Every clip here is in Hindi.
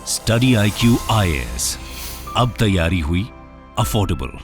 स्टडी IQ IAS, अब तैयारी हुई अफोर्डेबल।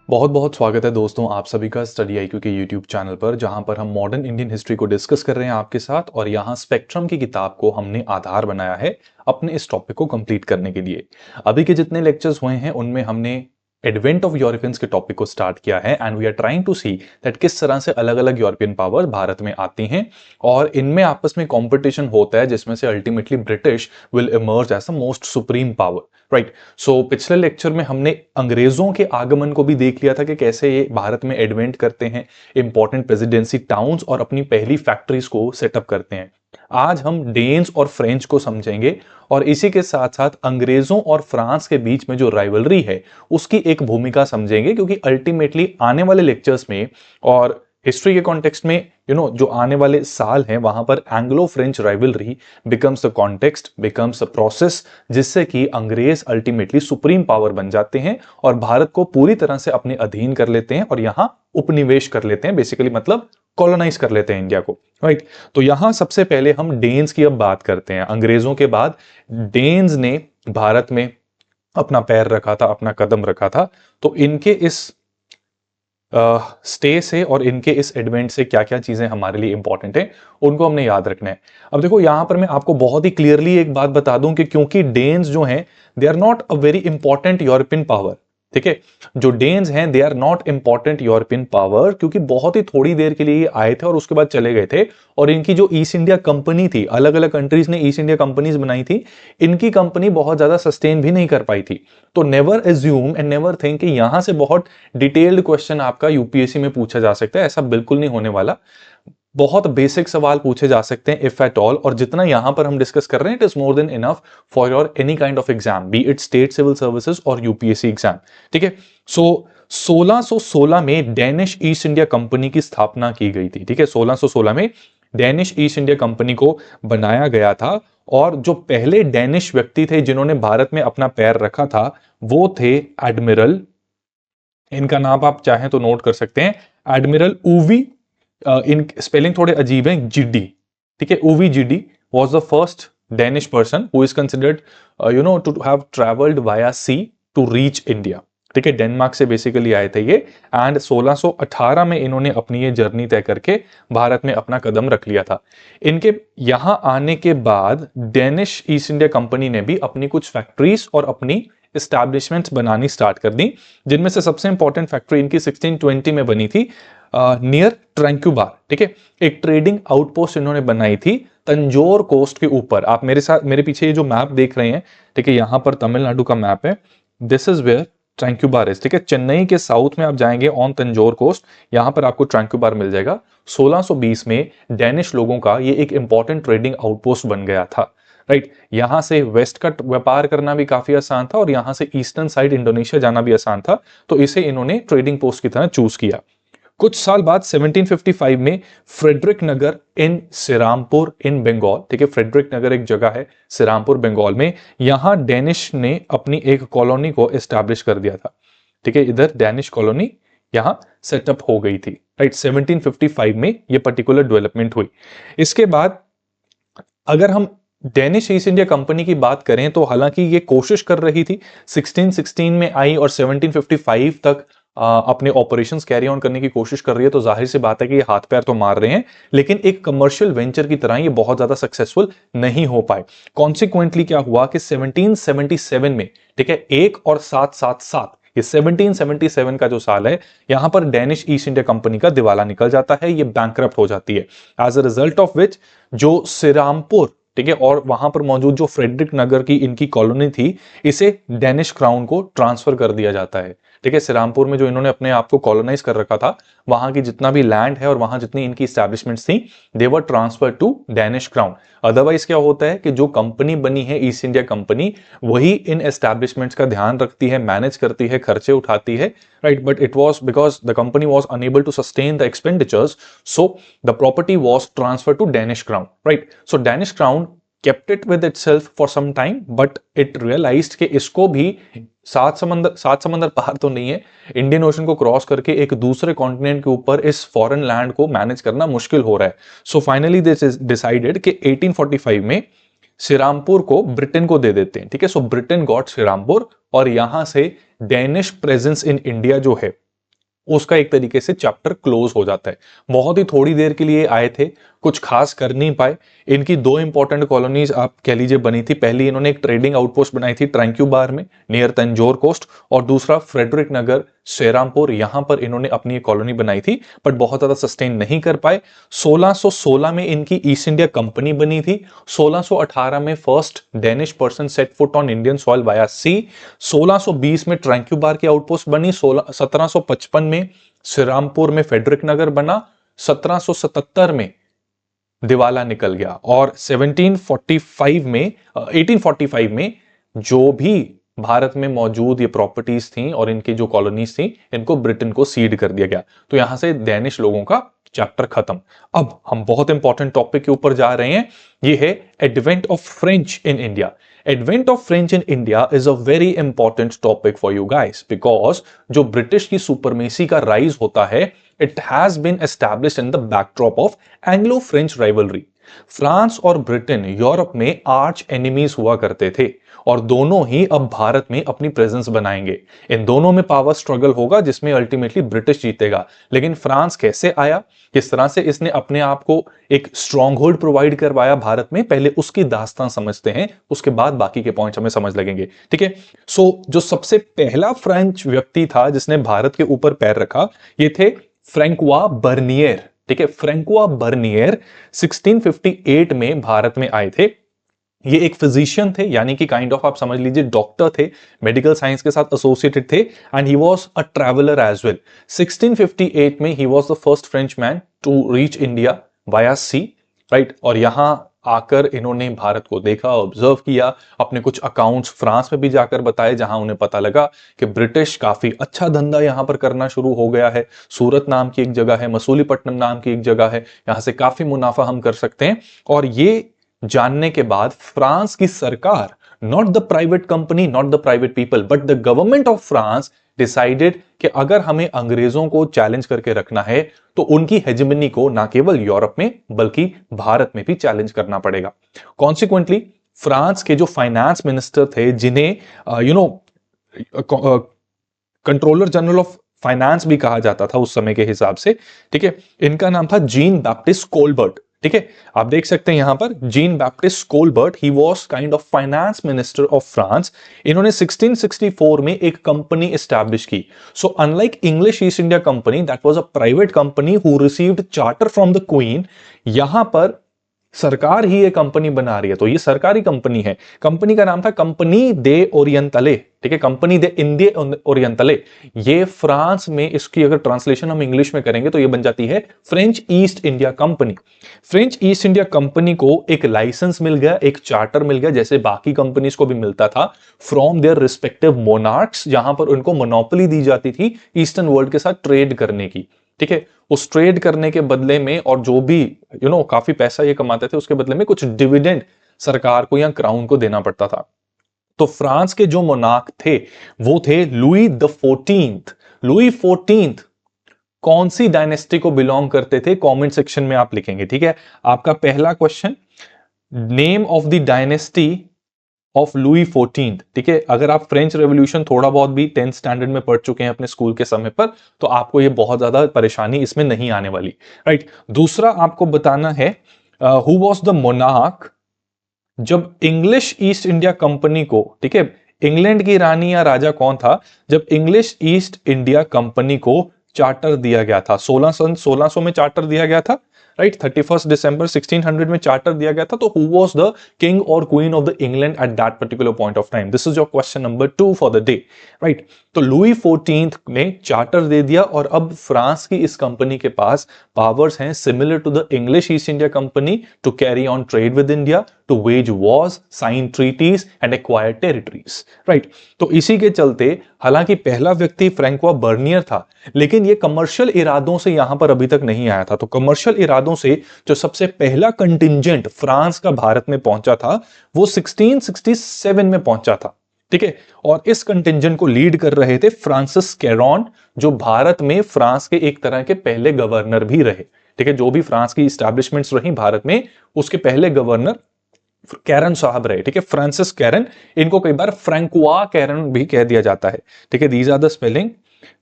बहुत बहुत स्वागत है दोस्तों आप सभी का स्टडी IQ के यूट्यूब चैनल पर, जहां पर हम मॉडर्न इंडियन हिस्ट्री को डिस्कस कर रहे हैं आपके साथ। और यहां स्पेक्ट्रम की किताब को हमने आधार बनाया है अपने इस टॉपिक को कंप्लीट करने के लिए। अभी के जितने लेक्चर्स हुए हैं उनमें हमने एडवेंट ऑफ यूरोपियंस के टॉपिक को स्टार्ट किया है and we are trying to see that किस तरह से अलग अलग यूरोपियन पावर्स भारत में आती हैं और इनमें आपस में कंपटीशन होता है, जिसमें से ultimately British will emerge as the most supreme power. Right, so पिछले लेक्चर में हमने अंग्रेजों के आगमन को भी देख लिया था कि कैसे ये भारत में एडवेंट करते हैं, इंपॉर्टेंट प्रेसिडेंसी टाउन्स और अपनी पहली फैक्ट्रीज को सेटअप करते हैं। आज हम डेन्स और फ्रेंच को समझेंगे और इसी के साथ साथ अंग्रेजों और फ्रांस के बीच में जो राइवलरी है उसकी एक भूमिका समझेंगे, क्योंकि अल्टीमेटली आने वाले लेक्चर्स में और हिस्ट्री के कॉन्टेक्स्ट में जो आने वाले साल हैं वहां पर Anglo French rivalry becomes the context, becomes the process, जिससे कि अंग्रेज अल्टीमेटली सुप्रीम पावर बन जाते हैं और भारत को पूरी तरह से अपने अधीन कर लेते हैं और यहां उपनिवेश कर लेते हैं, बेसिकली मतलब कॉलोनाइज कर लेते हैं इंडिया को। राइट, तो यहां सबसे पहले हम डेन्स की अब बात करते हैं। अंग्रेजों के बाद डेन्स ने भारत में अपना पैर रखा था, अपना कदम रखा था। तो इनके इस स्टे से और इनके इस एडवेंट से क्या क्या चीजें हमारे लिए इंपॉर्टेंट है उनको हमने याद रखना है। अब देखो यहां पर मैं आपको बहुत ही क्लियरली एक बात बता दूं कि क्योंकि डेन्स जो हैं they are not a very important European power. ठीक है, जो डेन्स हैं they are not important European power, क्योंकि बहुत ही थोड़ी देर के लिए ये आए थे और उसके बाद चले गए थे। और इनकी जो ईस्ट इंडिया कंपनी थी, अलग अलग कंट्रीज ने ईस्ट इंडिया कंपनीज बनाई थी, इनकी कंपनी बहुत ज्यादा सस्टेन भी नहीं कर पाई थी। तो never assume and never think कि यहां से बहुत डिटेल्ड क्वेश्चन आपका यूपीएससी में पूछा जा सकता है, ऐसा बिल्कुल नहीं होने वाला। बहुत बेसिक सवाल पूछे जा सकते हैं इफ एट ऑल, और जितना यहां पर हम डिस्कस कर रहे हैं it is more than enough for your any kind of exam, be it state civil services और यूपीएससी एग्जाम। ठीक है, सो 1616 में डेनिश ईस्ट इंडिया कंपनी की स्थापना की गई थी। ठीक है, 1616 में डेनिश ईस्ट इंडिया कंपनी को बनाया गया था और जो पहले डेनिश व्यक्ति थे जिन्होंने भारत में अपना पैर रखा था वो थे एडमिरल, इनका नाम आप चाहें तो नोट कर सकते हैं, एडमिरल उवी, इन स्पेलिंग थोड़े अजीब हैं, जीडी। ठीक है, Ove Gjedde was the first Danish person who is considered to have travelled via sea to reach India. ठीक है, डेनमार्क से बेसिकली आए थे ये एंड 1618 में इन्होंने अपनी ये जर्नी तय करके भारत में अपना कदम रख लिया था। इनके यहां आने के बाद डेनिश ईस्ट इंडिया कंपनी ने भी अपनी कुछ फैक्ट्रीज और अपनी एस्टैब्लिशमेंट्स बनानी स्टार्ट कर दी, जिनमें से सबसे इंपॉर्टेंट फैक्ट्री इनकी 1620 में बनी थी नियर ट्रैंक्यूबार। ठीक है, एक ट्रेडिंग आउटपोस्ट इन्होंने बनाई थी तंजौर कोस्ट के ऊपर। आप मेरे पीछे ये जो मैप देख रहे हैं, ठीक है, यहां पर तमिलनाडु का मैप है, दिस इज वेयर ट्रैंक्यूबार इज। ठीक है, चेन्नई के साउथ में आप जाएंगे ऑन तंजौर कोस्ट, यहां पर आपको ट्रैंक्यूबार मिल जाएगा। 1620 में डेनिश लोगों का ये एक इंपॉर्टेंट ट्रेडिंग आउटपोस्ट बन गया था। राइट, यहां से वेस्ट का व्यापार करना भी काफी आसान था और यहां से ईस्टर्न साइड इंडोनेशिया जाना भी आसान था, तो इसे इन्होंने ट्रेडिंग पोस्ट की तरह चूज किया। कुछ साल बाद 1755 में फ्रेडरिक नगर इन सिरामपुर इन बंगाल, ठीक है, फ्रेडरिक नगर एक जगह है सिरामपुर बंगाल में, यहां डेनिश ने अपनी एक कॉलोनी को एस्टैब्लिश कर दिया था। ठीक है, इधर डेनिश कॉलोनी यहां सेटअप हो गई थी। राइट, 1755 में ये पर्टिकुलर डेवलपमेंट हुई। इसके बाद अगर हम डेनिश ईस्ट इंडिया कंपनी की बात करें तो हालांकि ये कोशिश कर रही थी, 1616 में आई और 1755 तक अपने ऑपरेशंस कैरी ऑन करने की कोशिश कर रही है, तो जाहिर सी बात है कि ये हाथ पैर तो मार रहे हैं, लेकिन एक कमर्शियल वेंचर की तरह ये बहुत ज्यादा सक्सेसफुल नहीं हो पाए। कॉन्सिक्वेंटली क्या हुआ कि 1777 में, ठीक है, 1 और 7 7 7, ये 1777 का जो साल है, यहां पर डेनिश ईस्ट इंडिया कंपनी का दिवाला निकल जाता है, ये बैंकरप्ट हो जाती है। As a result of which जो सिरामपुर, ठीक है, और वहां पर मौजूद जो फ्रेडरिक नगर की इनकी कॉलोनी थी, इसे डेनिश क्राउन को ट्रांसफर कर दिया जाता है। ठीक है, सिरामपुर में जो इन्होंने अपने आप को कॉलोनाइज कर रखा था, वहां की जितना भी लैंड है और वहां जितनी इनकी एस्टैब्लिशमेंट्स थी, they were transfer to Danish crown. Otherwise क्या होता है कि जो कंपनी बनी है ईस्ट इंडिया कंपनी, वही इन एस्टैब्लिशमेंट्स का ध्यान रखती है, मैनेज करती है, खर्चे उठाती है। Right, but it was because the company was unable to sustain the expenditures, so the property was transfer to Danish crown. Right, so Danish crown kept it with itself for some time, but it realized कि इसको भी सात समंदर पार तो नहीं है, इंडियन ओशन को क्रॉस करके एक दूसरे कॉन्टिनेंट के ऊपर इस फॉरेन लैंड को मैनेज करना मुश्किल हो रहा है। So finally this is decided कि 1845 में श्रीरामपुर को ब्रिटेन को दे देते हैं, ठीक है। सो ब्रिटेन गॉट श्रीरामपुर, और यहां से डेनिश प्रेजेंस इन इंडिया जो है उसका एक तरीके से चैप्टर क्लोज हो जाता है। बहुत ही थोड़ी देर के लिए आए थे, कुछ खास कर नहीं पाए। इनकी दो इंपॉर्टेंट कॉलोनीज आप कह लीजिए बनी थी। पहली इन्होंने एक ट्रेडिंग आउटपोस्ट बनाई थी ट्रैंक्यूबार में नियर तंजौर कोस्ट, और दूसरा फ्रेडरिक नगर श्रीरामपुर, यहां पर इन्होंने अपनी एक कॉलोनी बनाई थी, बट बहुत ज्यादा सस्टेन नहीं कर पाए। 1616 में इनकी ईस्ट इंडिया कंपनी बनी थी। 1618 में first Danish person set foot on Indian soil via sea. 1620 में ट्रैंक्यूबार की आउटपोस्ट बनी। 1755 में श्रीरामपुर में फेडरिक नगर बना। 1777 में दिवाला निकल गया, और 1845 में जो भी भारत में मौजूद ये प्रॉपर्टीज थी और इनकी जो कॉलोनीज थी, इनको ब्रिटेन को सीड कर दिया गया। तो यहां से डेनिश लोगों का चैप्टर खत्म। अब हम बहुत इंपॉर्टेंट टॉपिक के ऊपर जा रहे हैं, ये है advent of French in India. Advent of French in India is a very important topic for you guys, because जो ब्रिटिश की सुपरमेसी का राइज होता है, it has been established in the backdrop of Anglo French rivalry. France और ब्रिटेन यूरोप में आर्च एनिमीज हुआ करते थे, और दोनों ही अब भारत में अपनी प्रेजेंस बनाएंगे। इन दोनों में पावर स्ट्रगल होगा, जिसमें अल्टीमेटली ब्रिटिश जीतेगा। लेकिन फ्रांस कैसे आया, किस तरह से इसने अपने आप को एक स्ट्रॉन्ग होल्ड प्रोवाइड करवाया भारत में, पहले उसकी दास्तान समझते हैं, उसके बाद बाकी के पॉइंट्स हमें समझ लगेंगे, ठीक है। सो जो सबसे पहला फ्रेंच व्यक्ति था जिसने भारत के ऊपर पैर रखा, ये थे फ्रैंकोआ बर्नियर, ठीक है। फ्रैंकोआ बर्नियर 1658 में भारत में आए थे। ये एक फिजिशियन थे, यानी कि काइंड ऑफ आप समझ लीजिए डॉक्टर थे, मेडिकल साइंस के साथ एसोसिएटेड थे, and he was a traveller as well. 1658 में he was the first French man to reach India via sea, right. और यहां आकर इन्होंने भारत को देखा, ऑब्जर्व किया, अपने कुछ अकाउंट्स फ्रांस में भी जाकर बताए, जहां उन्हें पता लगा कि ब्रिटिश काफी अच्छा धंधा यहां पर करना शुरू हो गया है। सूरत नाम की एक जगह है, मसूलीपट्टनम नाम की एक जगह है, यहां से काफी मुनाफा हम कर सकते हैं। और ये जानने के बाद फ्रांस की सरकार, not the private company, not the private people, but the government of France decided कि अगर हमें अंग्रेजों को चैलेंज करके रखना है, तो उनकी हेजेमनी को ना केवल यूरोप में बल्कि भारत में भी चैलेंज करना पड़ेगा। कॉन्सिक्वेंटली फ्रांस के जो फाइनेंस मिनिस्टर थे, जिन्हें कंट्रोलर जनरल ऑफ फाइनेंस भी कहा जाता था उस समय के हिसाब से, ठीक है, इनका नाम था जीन बैप्टिस्ट कोलबर्ट, ठीक है। आप देख सकते हैं यहां पर Jean Baptiste Colbert, he was kind of finance minister of France. इन्होंने 1664 में एक कंपनी एस्टैब्लिश की। So unlike English East India company, that was a private company who received charter from the queen, यहां पर सरकार ही ये कंपनी बना रही है, तो ये सरकारी कंपनी है। कंपनी का नाम था कंपनी दे ओरिएंटले, ठीक है, कंपनी दे इंडिए ओरिएंटले। ये फ्रांस में, इसकी अगर ट्रांसलेशन हम इंग्लिश में करेंगे तो ये बन जाती है French east India company. French east India company को एक लाइसेंस मिल गया, एक चार्टर मिल गया, जैसे बाकी कंपनीज को भी मिलता था, फ्रॉम देयर रिस्पेक्टिव मोनार्क्स, जहां पर उनको मोनोपोली दी जाती थी ईस्टर्न वर्ल्ड के साथ ट्रेड करने की, ठीक है। उस ट्रेड करने के बदले में, और जो भी काफी पैसा ये कमाते थे, उसके बदले में कुछ डिविडेंड सरकार को या क्राउन को देना पड़ता था। तो फ्रांस के जो मोनार्क थे वो थे Louis the 14th। Louis 14th कौन सी डायनेस्टी को बिलोंग करते थे, कमेंट सेक्शन में आप लिखेंगे, ठीक है। आपका पहला question, name of the dynasty of Louis 14th, ठीक है। अगर आप फ्रेंच रेवोल्यूशन थोड़ा बहुत भी 10th स्टैंडर्ड में पढ़ चुके हैं अपने स्कूल के समय पर, तो आपको ये बहुत ज्यादा परेशानी इसमें नहीं आने वाली, राइट। दूसरा आपको बताना है हु वाज द मोनार्क जब इंग्लिश ईस्ट इंडिया कंपनी को, ठीक है, इंग्लैंड की रानी या राजा कौन था जब इंग्लिश ईस्ट इंडिया कंपनी को चार्टर दिया गया था। 1600 में चार्टर दिया गया था, राइट। 31 दिसंबर 1600 में चार्टर दिया गया था। तो हु वाज द किंग और queen of the England at that particular point of time? This is your question number 2 for the day, right. तो लुई 14th ने चार्टर दे दिया, और अब फ्रांस की इस कंपनी के पास पावर्स हैं similar to the English East India company to carry on trade with India, to wage wars, sign treaties and acquire territories, right. तो इसी के चलते, हालांकि पहला व्यक्ति फ्रैंकोआ बर्नियर था, लेकिन ये कमर्शियल इरादों से यहां पर अभी तक नहीं आया था। तो कमर्शियल इरादों से जो सबसे पहला कंटिंजेंट फ्रांस का भारत में पहुंचा था, वो 1667 में पहुंचा था, ठीक है। और इस कंटिंजेंट को लीड कर रहे थे फ्रांसिस कैरॉन, जो भारत में फ्रांस के एक तरह के पहले गवर्नर भी रहे, ठीक है। जो भी फ्रांस की इस्टेब्लिशमेंट्स रही भारत में, उसके पहले गवर्नर कैरन साहब रहे, ठीक है, फ्रांसिस कैरन, इनको कई बार फ्रैंकुआ कैरन भी कह दिया जाता है, ठीक है, these are the spelling,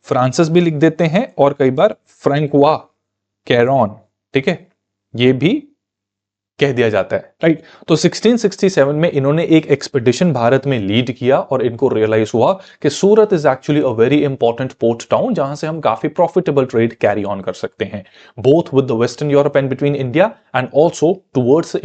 Francis भी लिख देते हैं और कई बार फ्रैंकुआ कैरन, ठीक है, ये भी कह दिया जाता है, राइट। तो 1667 में इन्होंने एक एक्सपेडिशन भारत में लीड किया और इनको रियलाइज हुआ कि Surat is actually a very important port town जहां से हम काफी प्रॉफिटेबल ट्रेड कैरी ऑन कर सकते हैं, both with the western Europe and between India and also towards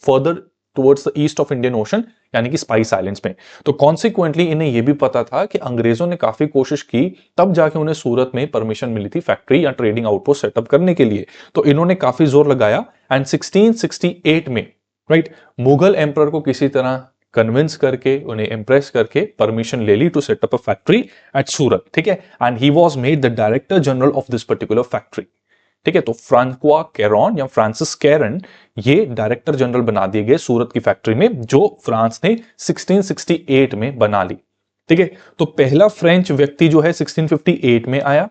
further towards the east of Indian ocean, यानी कि स्पाइस आइलैंड्स में। तो कॉन्सिक्वेंटली इन्हें यह भी पता था कि अंग्रेजों ने काफी कोशिश की, तब जाके उन्हें सूरत में परमिशन मिली थी फैक्ट्री या ट्रेडिंग आउटपोस्ट सेटअप करने के लिए। तो इन्होंने काफी जोर लगाया एंड 1668 में, राइट, मुगल एम्परर को किसी तरह कन्विंस करके, उन्हें इंप्रेस करके परमिशन ले ली to set up a factory at Surat, ठीक है, and he was made the director general of this particular factory, ठीक है। तो फ्रांकुआ कैरन या फ्रांसिस कैरन ये डायरेक्टर जनरल बना दिए गए सूरत की फैक्ट्री में, जो फ्रांस ने 1668 में बना ली, ठीक है। तो पहला फ्रेंच व्यक्ति जो है 1658 में आया,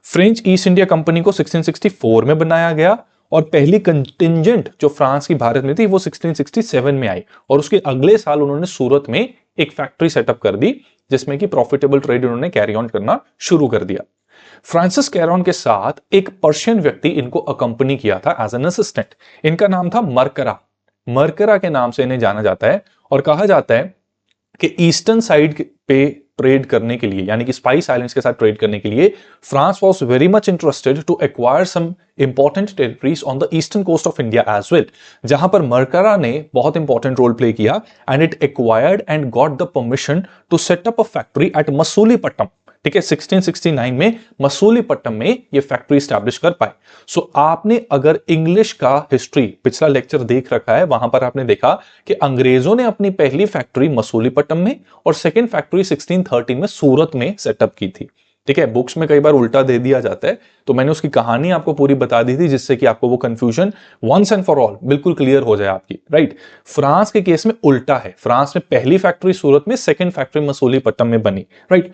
फ्रेंच ईस्ट इंडिया कंपनी को 1664 में बनाया गया और पहली कंटिंजेंट जो फ्रांस की भारत में थी वो 1667 में आई और उसके अगले साल उन्होंने सूरत में एक फैक्ट्री सेटअप कर दी जिसमें कि प्रॉफिटेबल ट्रेड उन्होंने कैरी ऑन करना शुरू कर दिया। फ्रांसिस कैरन के साथ एक पर्शियन व्यक्ति इनको अकंपनी किया था एज एन असिस्टेंट, इनका नाम था मरकरा, मरकरा के नाम से इन्हें जाना जाता है और कहा जाता है कि ईस्टर्न साइड पे ट्रेड करने के लिए, यानी कि स्पाइस आइलैंड्स के साथ ट्रेड करने के लिए France was very much interested to acquire some important territories on the eastern coast of India as well, जहां पर मरकरा ने बहुत इंपॉर्टेंट रोल प्ले किया and it acquired and got the permission to set up a factory at Masulipatnam, ठीक है, 1669 में मसूलीपट्टनम में ये फैक्ट्री स्टैब्लिश कर पाए। सो आपने अगर इंग्लिश का हिस्ट्री पिछला लेक्चर देख रखा है, वहां पर आपने देखा कि अंग्रेजों ने अपनी पहली फैक्ट्री मसूलीपट्टनम में और सेकंड फैक्ट्री 1613 में सूरत में सेटअप की थी, ठीक है। बुक्स में कई बार उल्टा दे दिया जाता है, तो मैंने उसकी कहानी आपको पूरी बता दी थी जिससे कि आपको वो confusion once and for all बिल्कुल क्लियर हो जाए आपकी, राइट। फ्रांस के केस में उल्टा है, फ्रांस में पहली फैक्ट्री सूरत में, सेकंड फैक्ट्री मसूलीपट्टनम में बनी, राइट।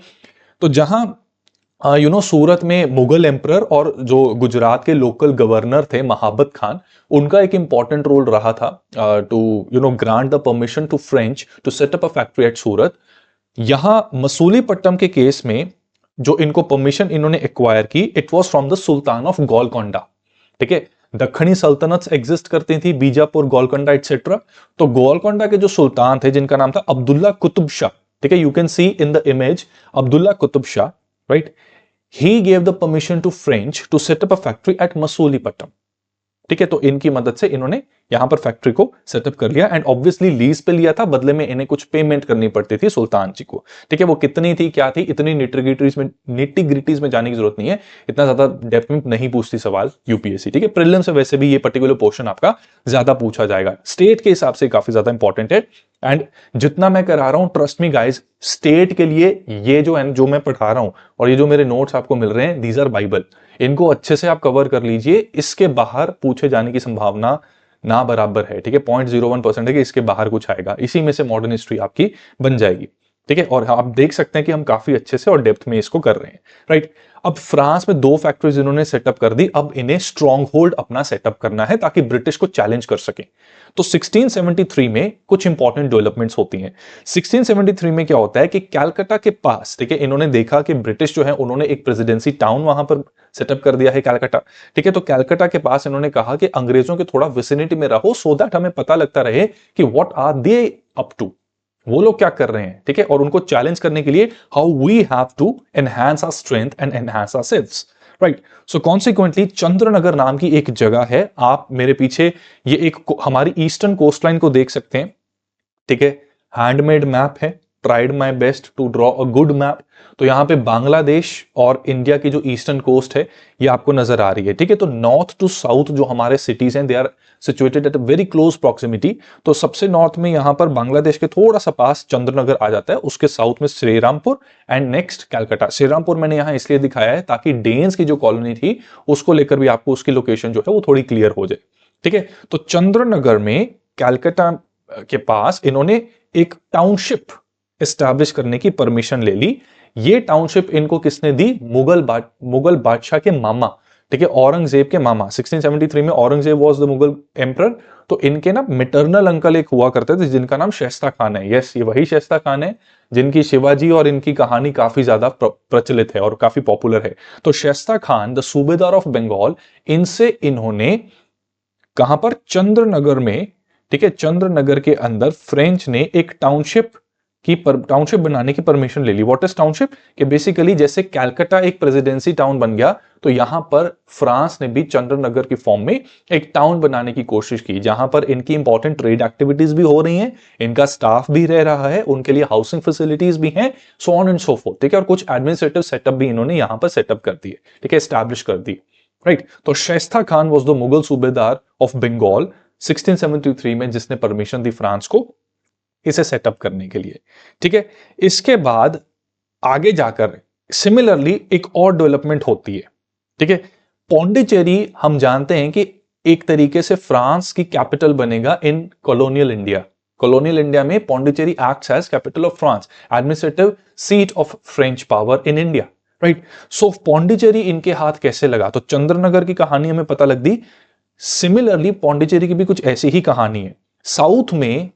तो जहां सूरत में मुगल एम्परर और जो गुजरात के लोकल गवर्नर थे महाबत खान, उनका एक इंपॉर्टेंट रोल रहा था to grant the permission to French to set up a factory at Surat. यहां मसूलीपट्टनम के केस में जो इनको परमिशन इन्होंने एक्वायर की, it was from the sultan of Golconda, ठीक है। दक्षिणी सल्तनत एग्जिस्ट करती थी, बीजापुर, गोलकोंडा एटसेट्रा। तो गोलकोंडा के जो सुल्तान थे जिनका नाम था अब्दुल्ला कुतुब शाह, ठीक है, you can see in the image Abdullah Qutb Shah, right, he gave the permission to French to set up a factory at Masulipatnam, ठीक है। तो इनकी मदद से इन्होंने यहां पर फैक्ट्री को सेटअप कर लिया एंड ऑब्वियसली लीज पे लिया था, बदले में इन्हें कुछ पेमेंट करनी पड़ती थी सुल्तान जी को, ठीक है। वो कितनी थी, क्या थी, इतनी निटी-ग्रिटीज में जाने की जरूरत नहीं है, इतना ज्यादा डेप्थ में नहीं पूछती सवाल यूपीएससी, ठीक है। प्रीलिम्स से वैसे भी ये पर्टिकुलर पोर्शन आपका ज्यादा पूछा जाएगा, स्टेट के हिसाब से काफी ज्यादा इंपॉर्टेंट है एंड जितना मैं करा रहा हूं ट्रस्ट मी गाइस, स्टेट के लिए ये जो मैं पढ़ा रहा हूं और ये जो मेरे नोट्स आपको मिल रहे हैं, दीज आर बाइबल, इनको अच्छे से आप कवर कर लीजिए, इसके बाहर पूछे जाने की संभावना ना बराबर है, ठीक है, 0.01% है कि इसके बाहर कुछ आएगा, इसी में से मॉडर्न हिस्ट्री आपकी बन जाएगी, ठीक है। और आप देख सकते हैं कि हम काफी अच्छे से और डेप्थ में इसको कर रहे हैं, राइट। अब फ्रांस में 2 फैक्ट्रीज इन्होंने सेटअप कर दी, अब इन्हें स्ट्रॉन्ग होल्ड अपना सेटअप करना है ताकि ब्रिटिश को चैलेंज कर सके। तो 1673 में कुछ इंपॉर्टेंट डेवलपमेंट्स होती हैं। 1673 में क्या होता है कि कलकत्ता के पास, ठीक है, इन्होंने देखा कि ब्रिटिश जो है उन्होंने एक प्रेसिडेंसी टाउन वहां पर सेटअप कर दिया है कलकत्ता, ठीक है। तो कलकत्ता के पास इन्होंने कहा कि अंग्रेजों के थोड़ा विसिनिटी में रहो सो दैट हमें पता लगता रहे कि what are they up to, वो लोग क्या कर रहे हैं, ठीक है। और उनको चैलेंज करने के लिए how we have to enhance our strength and enhance our selves, right. So consequently Chandernagore नाम की एक जगह है, आप मेरे पीछे ये एक हमारी ईस्टर्न कोस्टलाइन को देख सकते हैं, ठीक है। हैंडमेड मैप है, tried my best to draw a good map. तो यहां पे बांग्लादेश और इंडिया की जो ईस्टर्न कोस्ट है ये आपको नजर आ रही है, ठीक है। तो नॉर्थ टू साउथ जो हमारे सिटीज हैं, they are situated at a very close proximity. तो सबसे नॉर्थ में यहां पर बांग्लादेश के थोड़ा सा पास चंद्रनगर आ जाता है, उसके साउथ में श्रीरामपुर एंड नेक्स्ट कलकत्ता। श्रीरामपुर मैंने यहां इसलिए दिखाया है ताकि डेन्स की जो कॉलोनी थी उसको लेकर भी आपको उसकी लोकेशन जो है वो थोड़ी क्लियर हो जाए, ठीक है। तो चंद्रनगर में कलकत्ता के पास इन्होंने एक टाउनशिप एस्टैब्लिश करने की परमिशन ले ली। ये टाउनशिप इनको किसने दी, मुगल बादशाह के मामा ठीक है, औरंगजेब के मामा। 1673 में Aurangzeb was the Mughal emperor. तो इनके ना मिटरनल अंकल एक हुआ करते थे जिनका नाम शाइस्ता खान है। यस, ये वही शाइस्ता खान है जिनकी शिवाजी और इनकी कहानी काफी ज्यादा प्रचलित है और काफी पॉपुलर है। तो शाइस्ता खान द सूबेदार ऑफ बंगाल, इनसे इन्होंने कहां पर, चंद्रनगर में, ठीक है, चंद्रनगर के अंदर फ्रेंच ने एक टाउनशिप बनाने की परमिशन ले ली। What is township? कि बेसिकली जैसे कैलकाटा एक प्रेसिडेंसी टाउन बन गया, तो यहां पर फ्रांस ने भी चंद्रनगर की फॉर्म में एक टाउन बनाने की कोशिश की, जहां पर इनकी इंपॉर्टेंट ट्रेड एक्टिविटीज भी हो रही हैं, इनका स्टाफ भी रह रहा है, उनके लिए हाउसिंग फैसिलिटीज भी हैं, so on and so fourth. ठीक है, और कुछ एडमिनिस्ट्रेटिव सेटअप भी इन्होंने यहां पर सेटअप कर दिए, ठीक है, एस्टैब्लिश कर दी। राइट, तो शाइस्ता खान वाज द मुगल सूबेदार ऑफ बंगाल 1673 में, जिसने परमिशन दी फ्रांस को इसे सेटअप करने के लिए। ठीक है, इसके बाद आगे जाकर सिमिलरली एक और डेवलपमेंट होती है। ठीक है, पौंडीचेरी हम जानते हैं कि एक तरीके से फ्रांस की कैपिटल बनेगा in colonial India. Colonial India में Pondicherry acts as capital of France, administrative seat of French power in India. Right, so Pondicherry इनके हाथ कैसे लगा? तो चंद्रनगर की कहानी हमें पता लग दी। सिमिलरली पौंडीचेरी की भी कुछ ऐसी ही कहानी है। साउथ में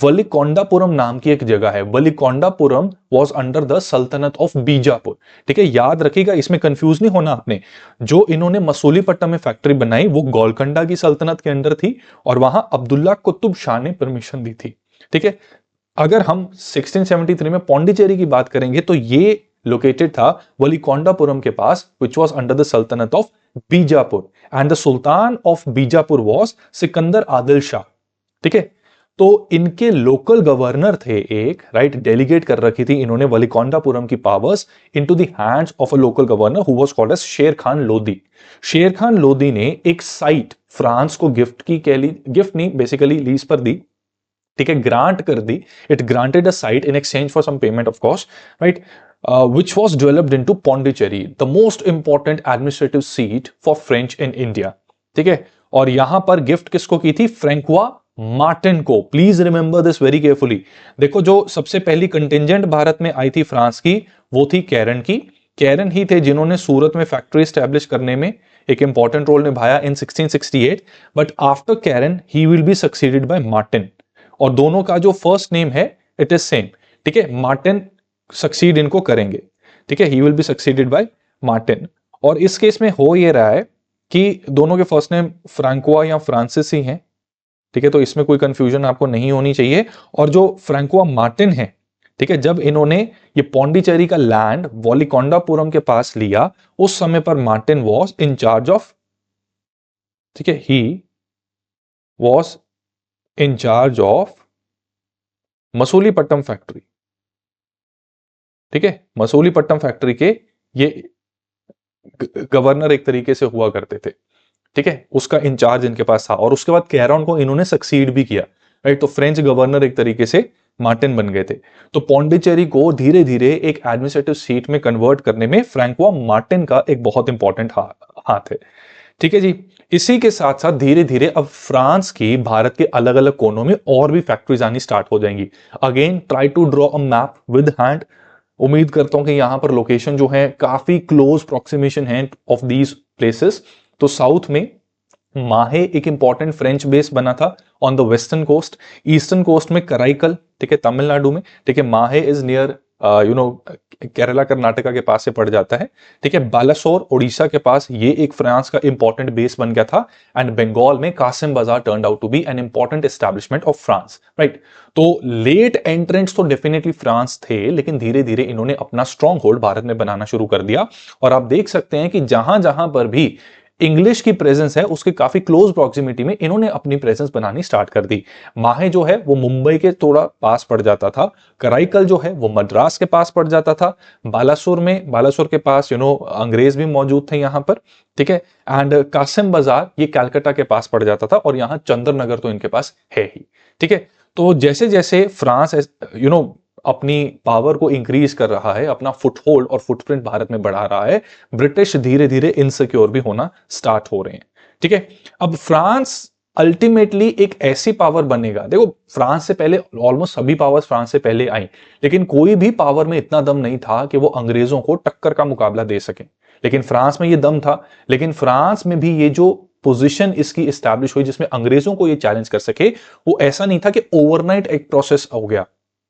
वलिकोंडापुरम नाम की एक जगह है। वलिकोंडापुरम वाज अंडर द सल्तनत ऑफ बीजापुर। ठीक है, याद रखिएगा, इसमें कंफ्यूज नहीं होना आपने। जो इन्होंने मसूलीपट्टनम में फैक्ट्री बनाई वो गोलकोंडा की सल्तनत के अंडर थी और वहां अब्दुल्ला कुतुब शाह ने परमिशन दी थी। ठीक है, अगर हम 1673 में पौंडीचेरी की बात करेंगे तो ये लोकेटेड था वलिकोंडापुरम के पास, विच वाज अंडर द सल्तनत of Bijapur, and the sultan of Bijapur was Sikandar Adil Shah. ठीक है, तो इनके लोकल गवर्नर थे एक, राइट, डेलीगेट कर रखी थी इन्होंने वलिकोंडापुरम की powers into the hands of a local governor who was called as Sher Khan Lodi. Sher Khan Lodi ने एक साइट फ्रांस को गिफ्ट की, गिफ्ट नहीं, बेसिकली लीज पर दी। ठीक है, ग्रांट कर दी। It granted a site in exchange for some payment of course, right, which was developed into Pondicherry, the most important administrative seat for French in India। ठीक है, और यहां पर गिफ्ट किसको की थी? फ्रैंकुआ मार्टिन को। Please remember this very carefully. देखो, जो सबसे पहली कंटिजेंट भारत में आई थी फ्रांस की, वो थी कैरन की। कैरन ही थे जिन्होंने सूरत में फैक्ट्री स्टैब्लिश करने में एक इंपॉर्टेंट रोल निभाया in 1668। But after Caron he will be succeeded by Martin, और दोनों का जो फर्स्ट नेम है इट इज सेम। ठीक है, मार्टिन सक्सीड इनको करेंगे। ठीक है, he will be succeeded by Martin. और इस केस में हो ये रहा है कि दोनों के फर्स्ट नेम फ्रैंकोआ या फ्रांसिस ही हैं। ठीक है, तो इसमें कोई कंफ्यूजन आपको नहीं होनी चाहिए। और जो फ्रैंकोआ मार्टिन है, ठीक है, जब इन्होंने ये पौंडीचेरी का लैंड वलिकोंडापुरम के पास लिया, उस समय पर Martin was in charge of, ठीक है, he was in charge of Masulipatam factory. ठीक है, मसूलीपट्टम फैक्ट्री के ये गवर्नर एक तरीके से हुआ करते थे। ठीक है, उसका इंचार्ज इनके पास था। और उसके बाद कैरन को इन्होंने सक्सीड भी किया, राइट। तो फ्रेंच गवर्नर एक तरीके से मार्टिन बन गए थे। तो पौंडीचेरी को धीरे धीरे एक एडमिनिस्ट्रेटिव सीट में कन्वर्ट करने में फ्रैंकोआ मार्टिन का एक बहुत इंपॉर्टेंट हाथ है। ठीक है जी, इसी के साथ साथ धीरे धीरे अब फ्रांस की भारत के अलग अलग कोनों में और भी फैक्ट्रीज आनी स्टार्ट हो जाएंगी। Again try to draw a map with hand. उम्मीद करता हूं कि यहां पर लोकेशन जो है काफी क्लोज प्रोक्सीमेशन है ऑफ दीज प्लेसेस। तो साउथ में माहे एक इंपॉर्टेंट फ्रेंच बेस बना था on the western coast. Eastern coast में कराईकल, ठीक है, तमिलनाडु में। ठीक है, माहे इज नियर केरला कर्नाटका के पास से पड़ जाता है। ठीक है, बालासोर उड़ीसा के पास, ये एक फ्रांस का इंपॉर्टेंट बेस बन गया था। एंड बंगाल में Kasim Bazar turned out to be an important establishment of France, right. तो लेट एंट्रेंट्स तो डेफिनेटली फ्रांस थे, लेकिन धीरे धीरे इन्होंने अपना स्ट्रॉन्ग होल्ड भारत में बनाना शुरू कर दिया। और आप देख सकते हैं कि जहां जहां पर भी इंग्लिश की प्रेजेंस है उसके काफी क्लोज प्रॉक्सिमिटी में इन्होंने अपनी प्रेजेंस बनानी स्टार्ट कर दी। माहे जो है वो मुंबई के थोड़ा पास पड़ जाता था। कराईकल जो है वो मद्रास के पास पड़ जाता था। बालासोर के पास अंग्रेज भी मौजूद थे यहाँ पर। ठीक है, एंड कासिम बाजार ये कलकत्ता के पास पड़ जाता था। और यहाँ चंद्रनगर तो इनके पास है ही। ठीक है, तो जैसे जैसे फ्रांस अपनी पावर को इंक्रीज कर रहा है, अपना फुटहोल्ड और फुटप्रिंट भारत में बढ़ा रहा है, ब्रिटिश धीरे धीरे इनसिक्योर भी होना स्टार्ट हो रहे हैं। ठीक है, अब फ्रांस अल्टीमेटली एक ऐसी पावर बनेगा। देखो, फ्रांस से पहले ऑलमोस्ट सभी पावर्स फ्रांस से पहले आई, लेकिन कोई भी पावर में इतना दम नहीं था कि वो अंग्रेजों को टक्कर का मुकाबला दे सके। लेकिन फ्रांस में ये दम था। लेकिन फ्रांस में भी ये जो पोजीशन इसकी एस्टैब्लिश हुई जिसमें अंग्रेजों को ये चैलेंज कर सके, वो ऐसा नहीं था कि ओवरनाइट एक प्रोसेस हो गया।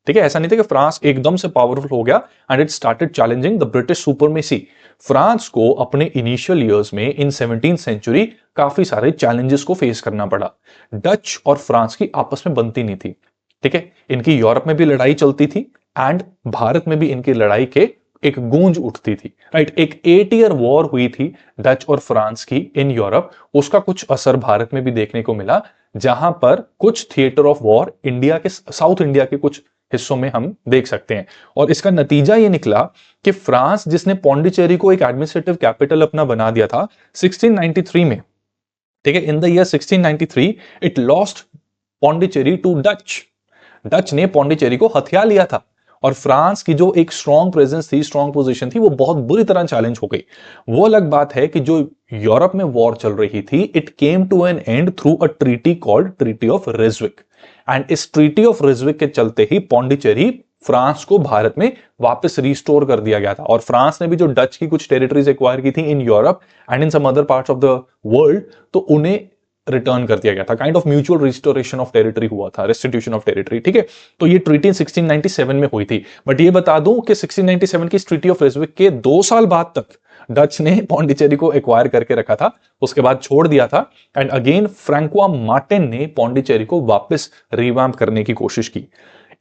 ठीक है, ऐसा नहीं था कि फ्रांस एकदम से पावरफुल हो गया and it started challenging the British supremacy. France को अपने इनिशियल ईयर्स में इन 17th सेंचुरी काफी सारे चैलेंजेस को फेस करना पड़ा। डच और फ्रांस की आपस में बनती नहीं थी। ठीक है, इनकी यूरोप में भी लड़ाई चलती थी एंड भारत में भी इनकी लड़ाई के एक गूंज उठती थी। राइट, एक 8 ईयर वॉर हुई थी डच और फ्रांस की इन यूरोप, उसका कुछ असर भारत में भी देखने को मिला, जहां पर कुछ थिएटर ऑफ वॉर इंडिया के, साउथ इंडिया के कुछ हिस्सों में हम देख सकते हैं। और इसका नतीजा ये निकला कि फ्रांस, जिसने पौंडीचेरी को एक एडमिनिस्ट्रेटिव कैपिटल अपना बना दिया था 1693 में, ठीक है, in the year 1693 it lost Pondicherry to Dutch. Dutch ने पौंडीचेरी को हथिया लिया था और फ्रांस की जो एक स्ट्रॉन्ग प्रेजेंस थी, स्ट्रॉन्ग पोजीशन थी, वो बहुत बुरी तरह चैलेंज हो गई। वो अलग बात है कि जो यूरोप में वॉर चल रही थी, it came to an end through a treaty called treaty of Ryswick. And इस ट्रीटी ऑफ रिजविक के चलते ही पौंडीचेरी फ्रांस को भारत में वापस रिस्टोर कर दिया गया था। और फ्रांस ने भी जो डच की कुछ टेरिटरीज एक्वायर की थी in Europe and in some other parts of the world, तो उन्हें रिटर्न कर दिया गया था। Kind of mutual restoration of territory हुआ था, रेस्टिट्यूशन ऑफ टेरिटरी। ठीक है, तो ये ट्रीटी 1697 में हुई थी। बट ये बता दूं कि 1697 की ट्रीटी ऑफ रिजविक के 2 साल बाद तक डच ने पौंडीचेरी को एक्वायर करके रखा था, उसके बाद छोड़ दिया था। एंड अगेन फ्रैंकोआ मार्टिन ने पौंडीचेरी को वापस रिवैम्प करने की कोशिश की।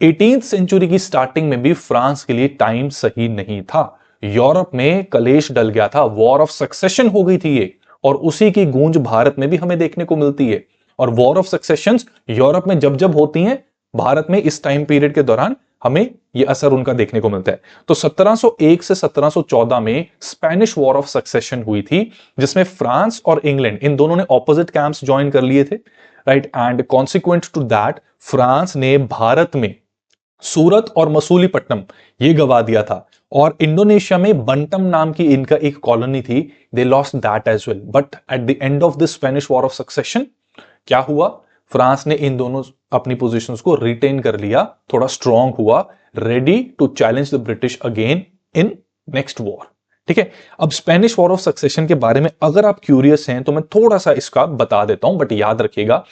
18th सेंचुरी की स्टार्टिंग में भी फ्रांस के लिए टाइम सही नहीं था। यूरोप में कलेश डल गया था, वॉर ऑफ सक्सेशन हो गई थी ये, और उसी की गूंज भारत में भी हमें देखने को मिलती है। और वॉर ऑफ सक्सेशन यूरोप में जब जब होती हैं, भारत में इस टाइम पीरियड के दौरान हमें यह असर उनका देखने को मिलता है। तो 1701 से 1714 में स्पेनिश वॉर ऑफ सक्सेशन हुई थी, जिसमें फ्रांस और इंग्लैंड इन दोनों ने ऑपोजिट कैंप्स ज्वाइन कर लिए थे। Right, and consequent to that France ने भारत में सूरत और मसूलीपट्टनम ये गवा दिया था। और इंडोनेशिया में बंटम नाम की इनका एक कॉलोनी थी, they lost that as well. But at the end of this Spanish war of succession क्या हुआ, फ्रांस ने इन दोनों अपनी पोजीशंस को रिटेन कर लिया, थोड़ा स्ट्रांग हुआ, ready to challenge the British again in next war. ठीक है, अब स्पेनिश वॉर ऑफ सक्सेशन के बारे में अगर आप क्यूरियस हैं तो मैं थोड़ा सा इसका बता देता हूं, बट याद रखिएगा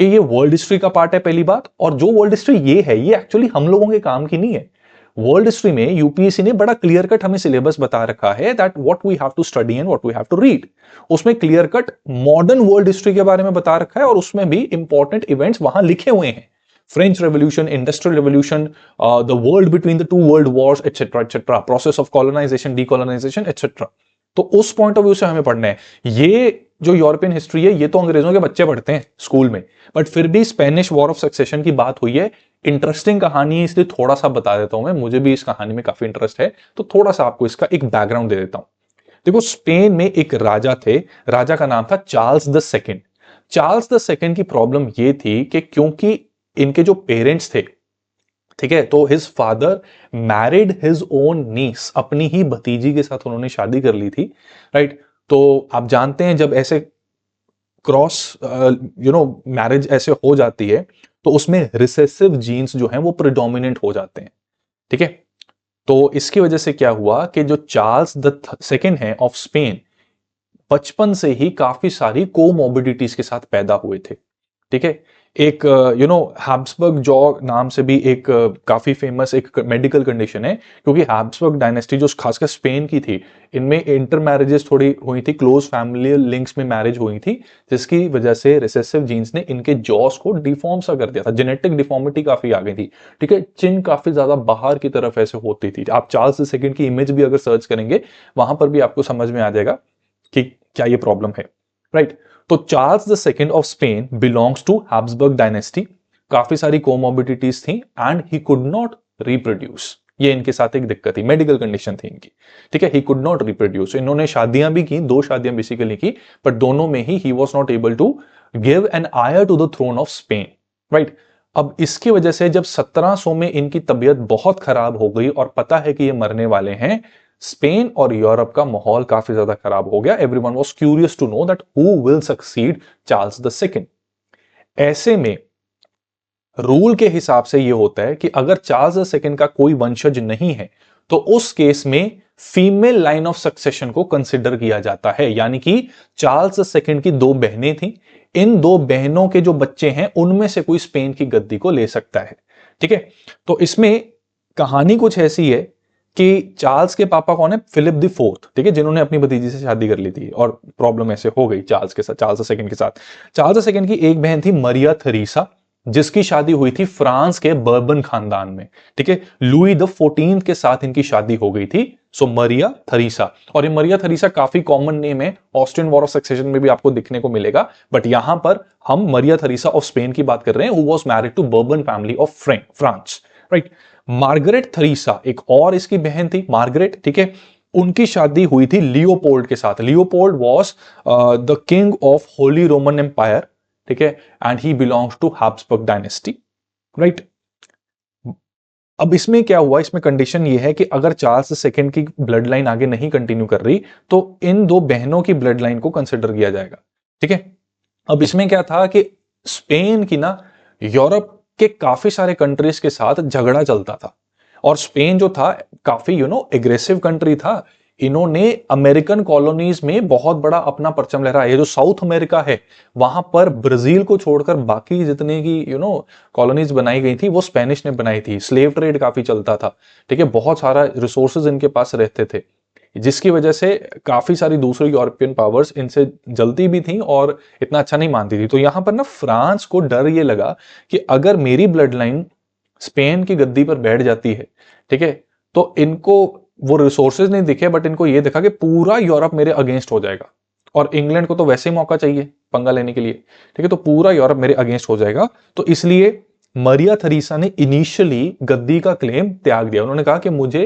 कि ये वर्ल्ड हिस्ट्री का पार्ट है पहली बात। और जो वर्ल्ड हिस्ट्री ये है, ये एक्चुअली हम लोगों के काम की नहीं है। वर्ल्ड हिस्ट्री में यूपीएससी ने बड़ा क्लियर कट हमें सिलेबस बता रखा है, that what we have to study and what we have to read. उसमें clear cut modern world history के बारे में बता रखा है और उसमें भी इंपॉर्टेंट इवेंट्स वहां लिखे हुए हैं। French revolution, industrial revolution, the world between the 2 world wars etcetera etcetera, process of colonisation, decolonisation etcetera. तो उस पॉइंट ऑफ व्यू से हमें पढ़ना है। ये जो यूरोपियन हिस्ट्री है, ये तो अंग्रेजों के बच्चे पढ़ते हैं स्कूल में, बट फिर भी स्पेनिश वॉर ऑफ सक्सेशन की बात हुई है। इंटरेस्टिंग कहानी है, इसलिए थोड़ा सा बता देता हूं मैं, मुझे भी इस कहानी में काफी इंटरेस्ट है, तो थोड़ा सा आपको इसका एक बैकग्राउंड दे देता हूं। देखो, स्पेन में एक राजा थे, राजा का नाम था Charles the second. Charles the second की प्रॉब्लम ये थी कि क्योंकि इनके जो पेरेंट्स थे, ठीक है, तो his father married his own niece, अपनी ही भतीजी के साथ उन्होंने शादी कर ली थी। राइट, तो आप जानते हैं जब ऐसे क्रॉस मैरिज ऐसे हो जाती है, तो उसमें रिसेसिव जीन्स जो हैं वो प्रिडोमिनेंट हो जाते हैं। ठीक है, तो इसकी वजह से क्या हुआ कि जो चार्ल्स द सेकंड है ऑफ स्पेन, बचपन से ही काफी सारी कोमोबिडिटीज के साथ पैदा हुए थे। ठीक है, एक हैब्सबर्ग जॉ नाम से भी एक काफी फेमस एक मेडिकल कंडीशन है, क्योंकि हैब्सबर्ग डायनेस्टी जो खासकर स्पेन की थी, इनमें इंटर मैरिजेस थोड़ी हुई थी, क्लोज फैमिली लिंक्स में मैरिज हुई थी, जिसकी वजह से रिसेसिव जीन्स ने इनके जॉस को डिफॉर्म सा कर दिया था, जेनेटिक डिफॉर्मिटी काफी आ गई थी। ठीक है, चिन काफी ज्यादा बाहर की तरफ ऐसे होती थी। आप चार्ल्स द सेकंड की इमेज भी अगर सर्च करेंगे, वहां पर भी आपको समझ में आ जाएगा कि क्या ये प्रॉब्लम है। राइट, तो Charles the second of Spain belongs to Habsburg dynasty, काफी सारी कोमोबिडिटीज थी and he could not reproduce. ये इनके साथ एक दिक्कत थी, मेडिकल कंडीशन थी इनकी। ठीक है, ही कुड नॉट रिप्रोड्यूस। इन्होंने शादियां भी की, 2 शादियां बेसिकली की, पर दोनों में he was not able to give an heir to the throne of Spain. Right, अब इसकी वजह से जब 1700 में इनकी तबीयत बहुत खराब हो गई और पता है कि ये मरने वाले हैं, स्पेन और यूरोप का माहौल काफी ज्यादा खराब हो गया। Everyone was curious to know that who will succeed Charles the second. ऐसे में रूल के हिसाब से यह होता है कि अगर चार्ल्स द सेकंड का कोई वंशज नहीं है, तो उस केस में फीमेल लाइन ऑफ सक्सेशन को कंसिडर किया जाता है, यानी कि चार्ल्स सेकंड की दो बहनें थी, इन दो बहनों के जो बच्चे हैं उनमें से कोई स्पेन की गद्दी को ले सकता है। ठीक है, तो इसमें कहानी कुछ ऐसी है कि चार्ल्स के पापा कौन है, फिलिप द फोर्थ, ठीक है, जिन्होंने अपनी भतीजी से शादी कर ली थी और प्रॉब्लम ऐसे हो गई चार्ल्स के साथ, चार्ल्स सेकंड के साथ। चार्ल्स सेकंड की एक बहन थी मरिया थेरेसा, जिसकी शादी हुई थी फ्रांस के बर्बन खानदान में। ठीक है, लुई द 14 के साथ इनकी शादी हो गई थी। सो मरिया थेरेसा, और ये मरिया थेरेसा काफी कॉमन नेम है, ऑस्ट्रियन वॉर ऑफ सक्सेशन में भी आपको दिखने को मिलेगा, बट यहां पर हम मरिया थेरेसा ऑफ स्पेन की बात कर रहे हैं, who was married to Bourbon family of France, right. Margaret Theresa एक और इसकी बहन थी, मार्गरेट, ठीक है, उनकी शादी हुई थी लियोपोल्ड के साथ। Leopold was the king of Holy Roman Empire, ठीक है, and he belongs to Habsburg dynasty, right. अब इसमें क्या हुआ, इसमें कंडीशन ये है कि अगर चार्ल्स सेकंड की ब्लड लाइन आगे नहीं कंटिन्यू कर रही तो इन दो बहनों की ब्लड लाइन को कंसिडर किया जाएगा। ठीक है, अब इसमें क्या था कि स्पेन की ना यूरोप के काफी सारे कंट्रीज के साथ झगड़ा चलता था, और स्पेन जो था काफी एग्रेसिव कंट्री था। इन्होंने अमेरिकन कॉलोनीज में बहुत बड़ा अपना परचम लहराया। ये जो साउथ अमेरिका है वहां पर ब्राजील को छोड़कर बाकी जितने की कॉलोनीज बनाई गई थी वो स्पेनिश ने बनाई थी। स्लेव ट्रेड काफी चलता था, ठीक है, बहुत सारा रिसोर्सेज इनके पास रहते थे, जिसकी वजह से काफी सारी दूसरी यूरोपियन पावर्स इनसे जलती भी थी और इतना अच्छा नहीं मानती थी। तो यहां पर ना फ्रांस को डर ये लगा कि अगर मेरी ब्लड लाइन स्पेन की गद्दी पर बैठ जाती है, ठीक है, तो इनको वो रिसोर्सेज नहीं दिखे, बट इनको ये देखा कि पूरा यूरोप मेरे अगेंस्ट हो जाएगा, और इंग्लैंड को तो वैसे ही मौका चाहिए पंगा लेने के लिए, ठीक है, तो पूरा यूरोप मेरे अगेंस्ट हो जाएगा। तो इसलिए मरिया थेरेसा ने इनिशियली गद्दी का क्लेम त्याग दिया। उन्होंने कहा कि मुझे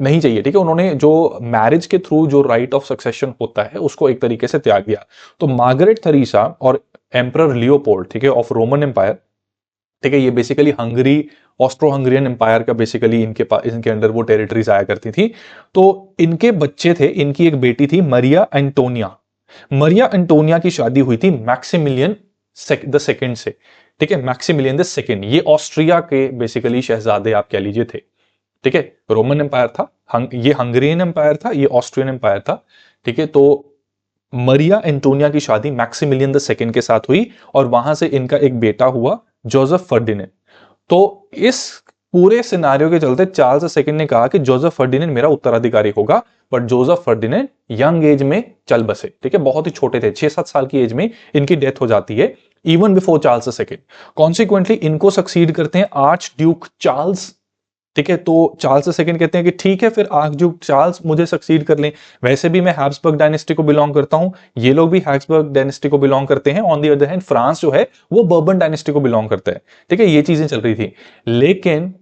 नहीं चाहिए, ठीक है, उन्होंने जो मैरिज के थ्रू जो राइट ऑफ सक्सेशन होता है उसको एक तरीके से त्याग दिया। तो मार्गरेट थेरेसा और एम्परर लियोपोल्ड, ठीक है, ऑफ रोमन एम्पायर, ठीक है, ये basically Hungary, Austro Hungarian empire का बेसिकली इनके पास, इनके अंडर वो टेरिटरीज आया करती थी। तो इनके बच्चे थे, इनकी एक बेटी थी मरिया एंटोनिया। मरिया एंटोनिया की शादी हुई थी मैक्सिमिलियन द सेकंड से, ठीक है, मैक्सिमिलियन द सेकंड, ये ऑस्ट्रिया के बेसिकली शहजादे आप कह लीजिए थे, ठीक है। रोमन एम्पायर था, ये हंगरियन एम्पायर था, ये ऑस्ट्रियन एम्पायर था, ठीक है। तो मरिया एंटोनिया की शादी मैक्सिमिलियन द सेकंड के साथ हुई, और वहां से इनका एक बेटा हुआ जोसेफ फर्डिनेंड। तो इस पूरे सिनारियो के चलते चार्ल्स सेकंड ने कहा कि जोसेफ फर्डिनेंड मेरा उत्तराधिकारी होगा, but Joseph Ferdinand young age में चल बसे, ठीक है, बहुत ही छोटे थे, 6-7 साल की एज में इनकी डेथ हो जाती है, even before Charles second. Consequently इनको सक्सीड करते हैं आर्च ड्यूक चार्ल्स, ठीक है। तो चार्ल्स सेकंड कहते हैं कि ठीक है, फिर आर्चड्यूक चार्ल्स मुझे सक्सीड कर लें, वैसे भी मैं हैब्सबर्ग डायनेस्टी को बिलोंग करता हूं, ये लोग भी हैब्सबर्ग डायनेस्टी को बिलोंग करते हैं। On the other hand France जो है वो बर्बन डायनेस्टी को बिलोंग करता है, ठीक है, ये चीजें चल रही थी। लेकिन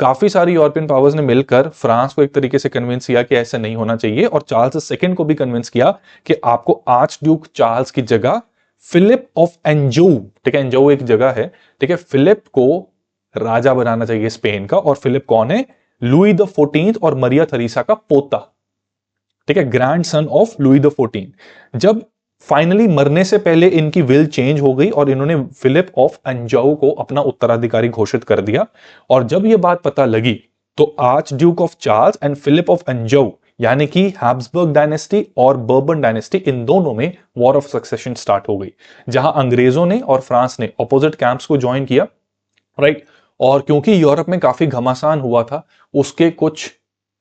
काफी सारी यूरोपियन पावर्स ने मिलकर फ्रांस को एक तरीके से कन्विंस किया कि ऐसा नहीं होना चाहिए, और चार्ल्स सेकंड को भी कन्विंस किया कि आपको आर्चड्यूक चार्ल्स की जगह फिलिप ऑफ एंजो, ठीक है, एंजो एक जगह है, ठीक है, फिलिप को राजा बनाना चाहिए स्पेन का। और फिलिप कौन है, लुई द 14 और मरिया थेरेसा का पोता, ठीक है, grand son of Louis the 14। जब फाइनली मरने से पहले इनकी विल चेंज हो गई और इन्होंने फिलिप ऑफ एंजाउ को अपना उत्तराधिकारी घोषित कर दिया। और जब यह बात पता लगी तो archduke of Charles and Philip of Anjou, यानी कि हैब्सबर्ग डायनेस्टी और बर्बन डायनेस्टी, इन दोनों में वॉर ऑफ सक्सेशन स्टार्ट हो गई, जहां अंग्रेजों ने और फ्रांस ने ऑपोजिट कैंप्स को ज्वाइन किया, राइट। और क्योंकि यूरोप में काफी घमासान हुआ था, उसके कुछ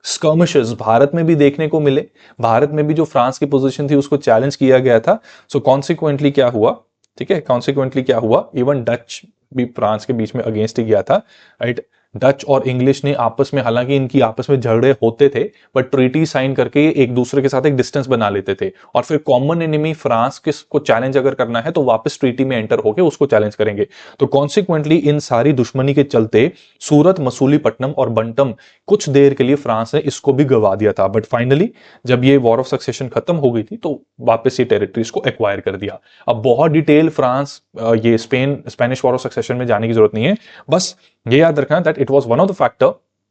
स्कर्मिशेस भारत में भी देखने को मिले। भारत में भी जो फ्रांस की पोजीशन थी उसको चैलेंज किया गया था। सो कॉन्सिक्वेंटली क्या हुआ, ठीक है, कॉन्सिक्वेंटली क्या हुआ, इवन डच भी फ्रांस के बीच में अगेंस्ट ही गया था, राइट। डच और इंग्लिश ने आपस में, हालांकि इनकी आपस में झगड़े होते थे, बट ट्रीटी साइन करके एक दूसरे के साथ एक डिस्टेंस बना लेते थे, और फिर कॉमन एनिमी फ्रांस को चैलेंज अगर करना है तो वापस ट्रीटी में एंटर होकर उसको चैलेंज करेंगे। तो कॉन्सिक्वेंटली इन सारी दुश्मनी के चलते सूरत, मसूलीपट्टनम और बंटम कुछ देर के लिए फ्रांस ने इसको भी गवा दिया था, बट फाइनली जब ये वॉर ऑफ सक्सेशन खत्म हो गई थी तो वापस ये टेरिटरीज को एक्वायर कर दिया। अब बहुत डिटेल फ्रांस, ये स्पेनिश वॉर ऑफ सक्सेशन में जाने की जरूरत नहीं है, बस ये याद रखना that it was one of the factor,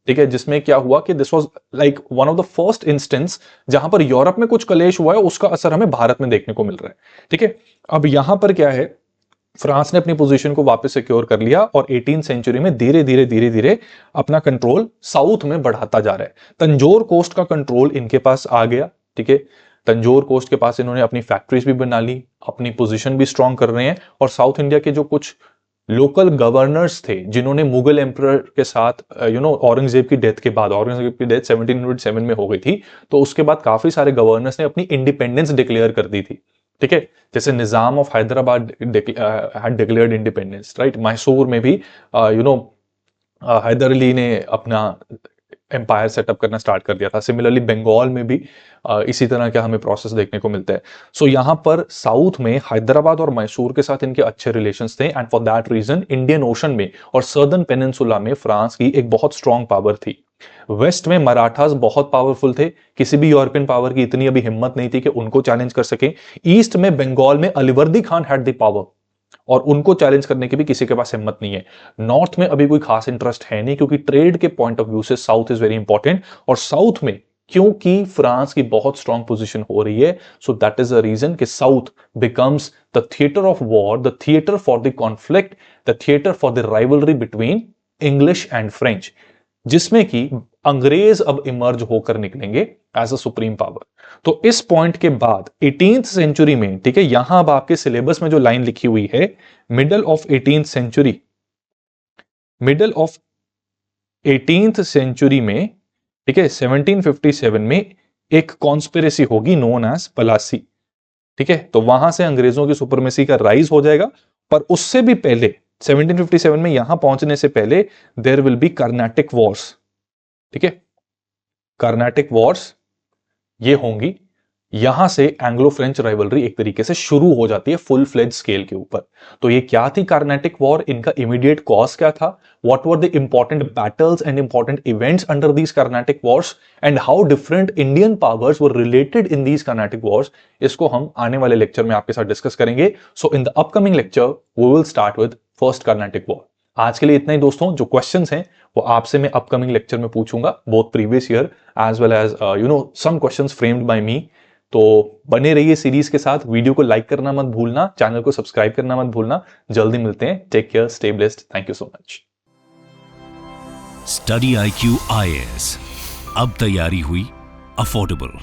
ठीक है, जिसमें क्या हुआ कि this was like one of the first instance जहां पर यूरोप में कुछ कलेश हुआ है, उसका असर हमें भारत में देखने को मिल रहा है, ठीक है। अब यहां पर क्या है फ्रांस ने अपनी पोजीशन को वापस सिक्योर कर लिया और 18th सेंचुरी में धीरे धीरे अपना कंट्रोल साउथ में बढ़ाता जा रहा है। तंजौर कोस्ट का कंट्रोल इनके पास आ गया, ठीक है। तंजौर कोस्ट के पास इन्होंने अपनी फैक्ट्रीज भी बना ली, अपनी पोजीशन भी स्ट्रांग कर रहे हैं। और साउथ इंडिया के जो कुछ लोकल गवर्नर्स थे जिन्होंने मुगल एम्परर के साथ औरंगजेब की डेथ के बाद, औरंगजेब की डेथ 1707 में हो गई थी, तो उसके बाद काफी सारे गवर्नर्स ने अपनी इंडिपेंडेंस डिक्लेयर कर दी थी, ठीक है। जैसे Nizam of Hyderabad had declared independence, right. Mysore में भी हैदर अली ने अपना एम्पायर सेटअप करना स्टार्ट कर दिया था। सिमिलरली बंगाल में भी इसी तरह का हमें प्रोसेस देखने को मिलता है। सो यहां पर साउथ में हैदराबाद और मैसूर के साथ इनके अच्छे रिलेशंस थे, and for that reason Indian Ocean में और सर्दर्न पेनिनसुला में फ्रांस की एक बहुत स्ट्रांग पावर थी। वेस्ट में मराठास बहुत पावरफुल थे, किसी भी यूरोपियन पावर की इतनी अभी हिम्मत नहीं थी कि उनको चैलेंज कर सके। ईस्ट में बंगाल में Alivardi Khan had the power, और उनको चैलेंज करने की भी किसी के पास हिम्मत नहीं है। नॉर्थ में अभी कोई खास इंटरेस्ट है नहीं, क्योंकि ट्रेड के पॉइंट ऑफ व्यू से साउथ इज वेरी इंपॉर्टेंट, और साउथ में क्योंकि फ्रांस की बहुत स्ट्रांग पोजीशन हो रही है, so that is a reason कि south becomes the theatre of war, the theatre for the conflict, the theatre for the rivalry between English and French, जिसमें कि अंग्रेज अब इमर्ज होकर निकलेंगे एज अ सुप्रीम पावर। तो इस पॉइंट के बाद 18th सेंचुरी में, ठीक है, यहां अब आपके सिलेबस में जो लाइन लिखी हुई है, middle of 18th century, middle of 18th century में, ठीक है, 1757 में एक कॉन्स्पिरेसी होगी नोन एज पलासी, ठीक है। तो वहां से अंग्रेजों की सुपरमेसी का राइज हो जाएगा, पर उससे भी पहले 1757 में यहां पहुंचने से पहले there will be Carnatic wars, ठीक है। कर्नाटिक वॉर्स ये होंगी, यहां से एंग्लो फ्रेंच राइवलरी एक तरीके से शुरू हो जाती है फुल फ्लेज स्केल के ऊपर। तो ये क्या थी कर्नाटिक वॉर, इनका इमीडिएट कॉज क्या था, what were the important battles and important events under these Carnatic Wars, and how different Indian powers were related in these Carnatic Wars, इसको हम आने वाले लेक्चर में आपके साथ डिस्कस करेंगे। So in the upcoming lecture we will start with first Carnatic war. आज के लिए इतना ही दोस्तों। जो क्वेश्चंस हैं वो आपसे मैं अपकमिंग लेक्चर में पूछूंगा, both previous year as well as some questions framed by me. तो बने रहिए सीरीज के साथ, वीडियो को लाइक करना मत भूलना, चैनल को सब्सक्राइब करना मत भूलना। जल्दी मिलते हैं, take care, stay blessed, thank you so much. Study IQ IAS, अब तैयारी हुई अफोर्डेबल।